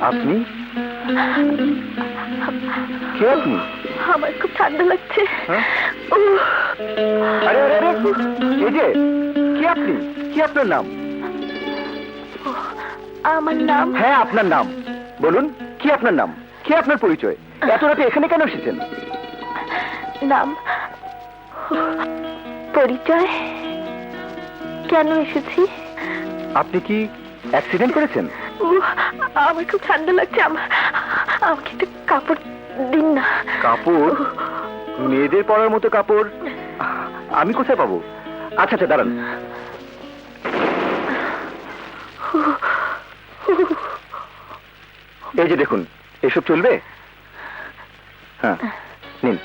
আপনি কে? আপনি? আমার খুব ঠান্ডা লাগছে। হ্যাঁ? আরে আরে আরে, এই যে কে আপনি? কি আপনার নাম? আমার নাম? হ্যাঁ, আপনার নাম বলুন। কি আপনার নাম? কি আপনার পরিচয়? এত রাতে এখানে কেন এসেছেন? নাম, পরিচয়, কেন এসেছি? আপনি কি অ্যাক্সিডেন্ট করেছেন? আমার খুব ঠান্ডা লাগছে। আমাকে একটু কাপড় দিন না। কাপড়? মেয়েদের পরার মতো কাপড় আমি কোথায় পাবো? আচ্ছা আচ্ছা, দাঁড়ান। এই যে দেখুন, এসব চলবে? হ্যাঁ, নিন।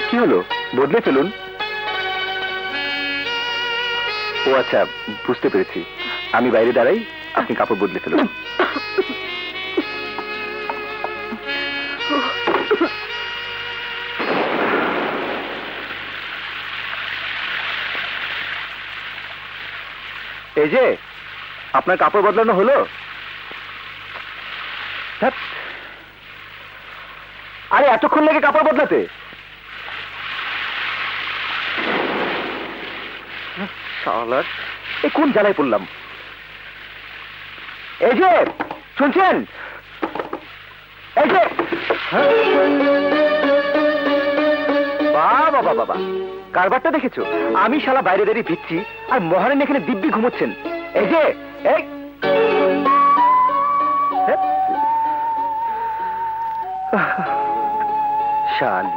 কি হলো? বদলে ফেলুন। ও আচ্ছা, বুঝতে পেরেছি। আমি বাইরে দাঁড়াই, আপনি কাপড় বদলে ফেলুন। এই যে আপনার কাপড় বদলানো হলো? ধ্যাৎ। আরে এতক্ষণ লেগে কাপড় বদলাতে? শালার, এই কোন জ্বালায় পড়লাম? এই যে শুনছেন? এই যে, বাবা বাবা বাবা, কারবারটা দেখেছো? আমি শালা বাইরে দাঁড়িয়ে ভিজছি আর মহারানী এখানে দিব্যি ঘুমোচ্ছেন। এই যে, এই শালি।